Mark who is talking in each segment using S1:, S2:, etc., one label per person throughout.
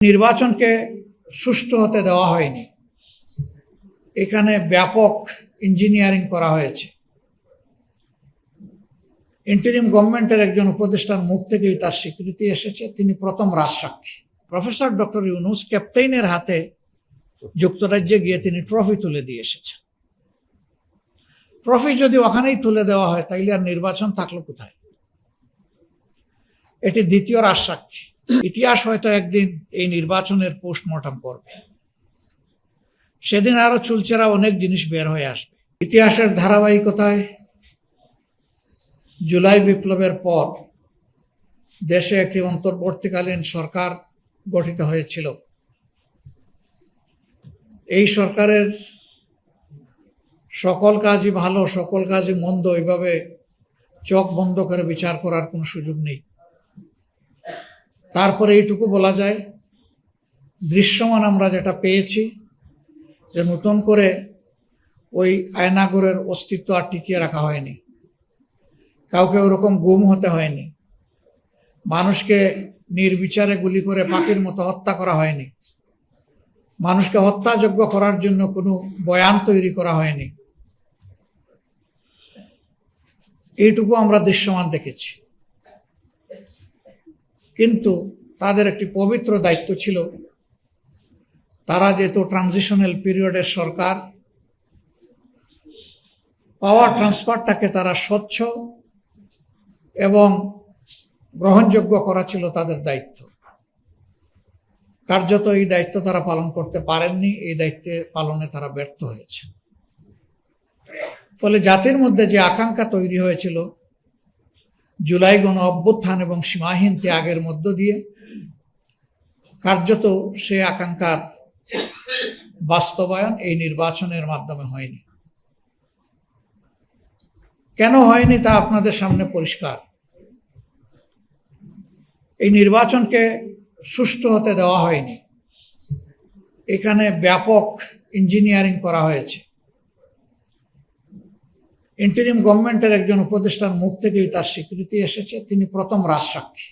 S1: নির্বাচনকে সুষ্ঠু হতে দেওয়া হয়নি। এখানে ব্যাপক ইঞ্জিনিয়ারিং করা হয়েছে। ইন্টারিম গভর্নমেন্টের একজন উপদেষ্টার মুখ থেকেই তার স্বীকৃতি এসেছে। তিনি প্রথম রাজসাক্ষী। প্রফেসর ডক্টর ইউনূস ক্যাপ্টেনের হাতে যুক্তরাজ্যে গিয়ে তিনি ট্রফি তুলে দিয়ে এসেছেন। ট্রফি যদি ওখানেই তুলে দেওয়া হয় তাইলে আর নির্বাচন থাকলো কোথায়? এটি দ্বিতীয় রাজসাক্ষী। ইতিহাস হয়তো একদিন এই নির্বাচনের পোস্টমর্টম করবে। সেদিন আরো চুলচেরা অনেক জিনিস বের হয়ে আসবে। ইতিহাসের ধারাবাহিকতায় জুলাই বিপ্লবের পর দেশে একটি অন্তর্বর্তীকালীন সরকার গঠিত হয়েছিল। এই সরকারের সকল কাজই ভালো, সকল কাজই মন্দ, এইভাবে চোখ বন্ধ করে বিচার করার কোনো সুযোগ নেই। তারপরে এইটুকু বলা যায়, দৃশ্যমান আমরা যেটা পেয়েছি যে নতুন করে ওই আয়নাগরের অস্তিত্ব আর টিকিয়ে রাখা হয়নি। কাউকে ওরকম গুম হতে হয়নি। মানুষকে নির্বিচারে গুলি করে পাখির মতো হত্যা করা হয়নি। মানুষকে হত্যাযোগ্য করার জন্য কোনো বয়ান তৈরি করা হয়নি। এইটুকু আমরা দৃশ্যমান দেখেছি। কিন্তু তাদের একটি পবিত্র দায়িত্ব ছিল। তারা যেহেতু ট্রানজিশনাল পিরিয়ডের সরকার, পাওয়ার ট্রান্সফারটাকে তারা স্বচ্ছ এবং গ্রহণযোগ্য করা ছিল তাদের দায়িত্ব। কার্যত এই দায়িত্ব তারা পালন করতে পারেননি। এই দায়িত্বে পালনে তারা ব্যর্থ হয়েছে। ফলে জাতির মধ্যে যে আকাঙ্ক্ষা তৈরি হয়েছিল জুলাই গণ অভ্যুত্থান এবং সীমাহীন ত্যাগের মধ্য দিয়ে, কার্যত সে আকাঙ্ক্ষার বাস্তবায়ন এই নির্বাচনের মাধ্যমে হয়নি। কেন হয়নি তা আপনাদের সামনে পরিষ্কার। এই নির্বাচনকে সুষ্ঠু হতে দেওয়া হয়নি। এখানে ব্যাপক ইঞ্জিনিয়ারিং করা হয়েছে। ইন্টারিম গভর্নমেন্টের একজন উপদেষ্টার মুখ থেকেই তার স্বীকৃতি এসেছে। তিনি প্রথম রাজসাক্ষী।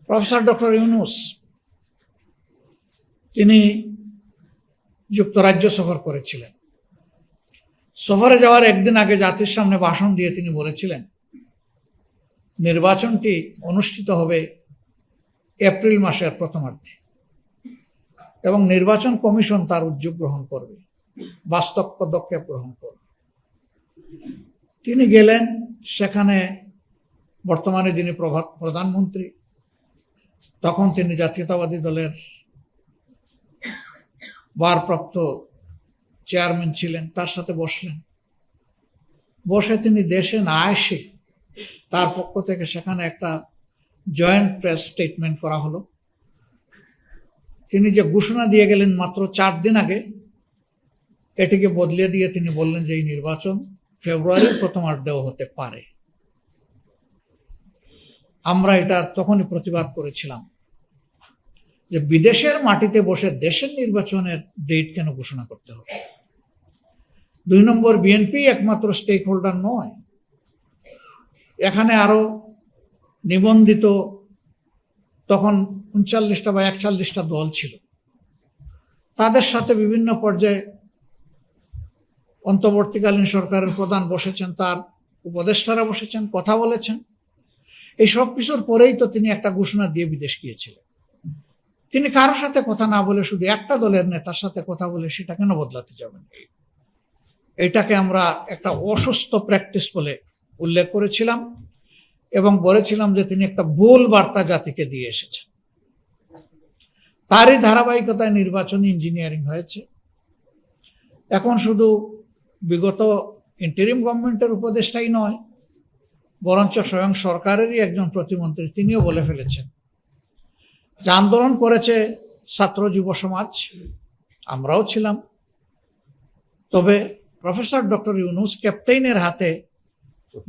S1: প্রফেসর ডক্টর ইউনূস তিনি যুক্তরাজ্য সফর করেছিলেন। সফরে যাওয়ার একদিন আগে জাতির সামনে ভাষণ দিয়ে তিনি বলেছিলেন নির্বাচনটি অনুষ্ঠিত হবে এপ্রিল মাসের প্রথমার্ধে এবং নির্বাচন কমিশন তার উদ্যোগ গ্রহণ করবে, বাস্তব পদক্ষেপ গ্রহণ করবে। তিনি গেলেন। সেখানে বর্তমানে যিনি প্রধানমন্ত্রী, তখন তিনি জাতীয়তাবাদী দলের ভারপ্রাপ্ত চেয়ারম্যান ছিলেন, তার সাথে বসলেন। বসে তিনি দেশে না এসে তার পক্ষ থেকে সেখানে একটা জয়েন্ট প্রেস স্টেটমেন্ট করা হলো। তিনি যে ঘোষণা দিয়ে গেলেন মাত্র 4 দিন আগে, এটিকে বদলে দিয়ে তিনি বললেন যে এই নির্বাচন ফেব্রুয়ারির প্রথমার্ধেও হতে পারে। আমরা এটা তখনই প্রতিবাদ করেছিলাম যে বিদেশের মাটিতে বসে দেশের নির্বাচনের ডেট কেন ঘোষণা করতে হবে। 2 নম্বর, বিএনপি একমাত্র স্টেক হোল্ডার নয়। এখানে আরো নিবন্ধিত তখন 39টা বা 41টা দল ছিল। তাদের সাথে বিভিন্ন পর্যায়ে অন্তর্বর্তীকালীন সরকারের প্রধান বসেছেন, তার উপদেষ্টারা বসেছেন, কথা বলেছেন। এই সব কিছুর পরেই তো তিনি একটা ঘোষণা দিয়ে বিদেশ গিয়েছিলেন। তিনি কারোর সাথে কথা না বলে শুধু একটা দলের নেতার সাথে কথা বলে সেটা কেন বদলাতে যাবেন? এটাকে আমরা একটা অসুস্থ প্র্যাকটিস বলে উল্লেখ করেছিলাম এবং বলেছিলাম যে তিনি একটা ভুল বার্তা জাতিকে দিয়ে এসেছেন। তারই ধারাবাহিকতায় নির্বাচনী ইঞ্জিনিয়ারিং হয়েছে। এখন শুধু বিগত ইন্টারিম গভর্নমেন্টের উপদেষ্টাই নয়, বরঞ্চ স্বয়ং সরকারেরই একজন প্রতিমন্ত্রী তিনিও বলে ফেলেছেন যে আন্দোলন করেছে ছাত্র যুব সমাজ, আমরাও ছিলাম। তবে প্রফেসর ডক্টর ইউনূস ক্যাপ্টেনের হাতে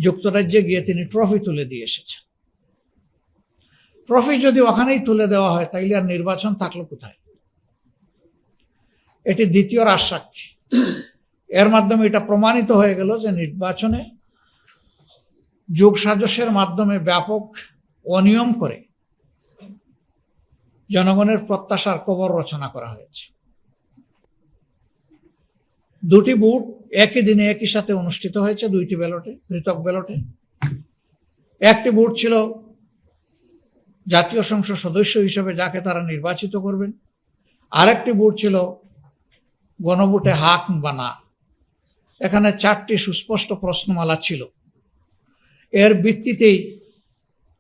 S1: যুক্তরাজ্যে গিয়ে তিনি ট্রফি তুলে দিয়ে এসেছেন। ট্রফি যদি ওখানেই তুলে দেওয়া হয় তাইলে আর নির্বাচন থাকলো কোথায়? এটি দ্বিতীয় রাজসাক্ষী। এর মাধ্যমে এটা প্রমাণিত হয়ে গেল যে নির্বাচনে যোগসাজশের মাধ্যমে ব্যাপক অনিয়ম করে জনগণের প্রত্যাশার কবর রচনা করা হয়েছে। দুটি ভোট একই দিনে একই সাথে অনুষ্ঠিত হয়েছে, দুইটি ব্যালটে, পৃথক ব্যালটে। একটি ভোট ছিল জাতীয় সংসদ সদস্য হিসেবে যাকে তারা নির্বাচিত করবেন, আরেকটি ভোট ছিল গণভোটে হা কিংবা না। এখানে 4টি সুস্পষ্ট প্রশ্নমালা ছিল। এর ভিত্তিতেই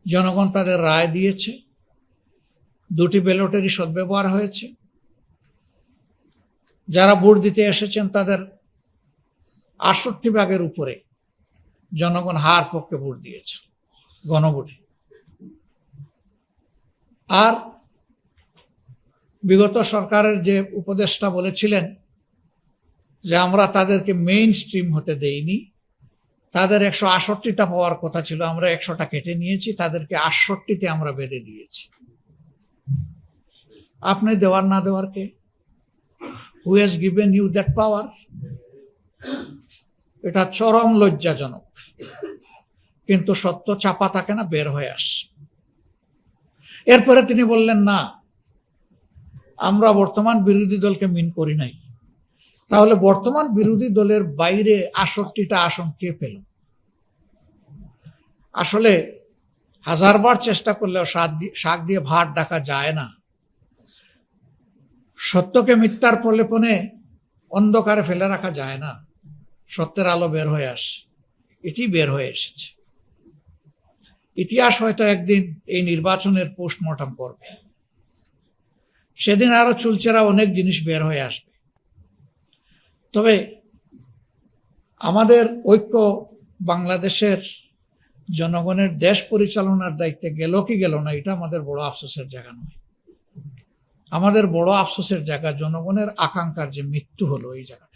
S1: জনগণ তাদের রায় দিয়েছে। দুটি ব্যালটেরই সদ্ব্যবহার হয়েছে। যারা ভোট দিতে এসেছেন তাদের 68% উপরে জনগণ হার পক্ষে ভোট দিয়েছে গণভোটে। আর বিগত সরকারের যে উপদেষ্টা বলেছিলেন যে আমরা তাদেরকে মেইন স্ট্রিম হতে দেইনি, তাদের 168টা পাওয়ার কথা ছিল, আমরা 100টা কেটে নিয়েছি, তাদেরকে 68তে আমরা বেঁধে দিয়েছি। আপনি দেওয়ার না দেওয়ার কে? Who has given you that power? এটা চরম লজ্জাজনক। কিন্তু সত্য চাপা থাকে না, বের হয়ে আস। এরপরে তিনি বললেন, না, আমরা বর্তমান বিরোধী দলকে মিন করি নাই। তাহলে বর্তমান বিরোধী দলের বাইরে 68টা আসন কে পেল? আসলে হাজারবার চেষ্টা করলেও শাক দিয়ে ভাত ডাকা যায় না। সত্যকে মিথ্যার প্রলেপনে অন্ধকারে ফেলে রাখা যায় না। সত্যের আলো বের হয়ে আসে, এটি বের হয়ে এসেছে। ইতিহাস হয়তো একদিন এই নির্বাচনের পোস্টমর্টম করবে। সেদিন আরো চুলচেরা অনেক জিনিস বের হয়ে আসবে। তবে আমাদের ঐক্য বাংলাদেশের জনগণের দেশ পরিচালনার দায়িত্বে গেল কি গেল না, এটা আমাদের বড় আফসোসের জায়গা নয়। আমাদের বড় আফসোসের জায়গা জনগণের আকাঙ্ক্ষার যে মৃত্যু হলো, এই জায়গা।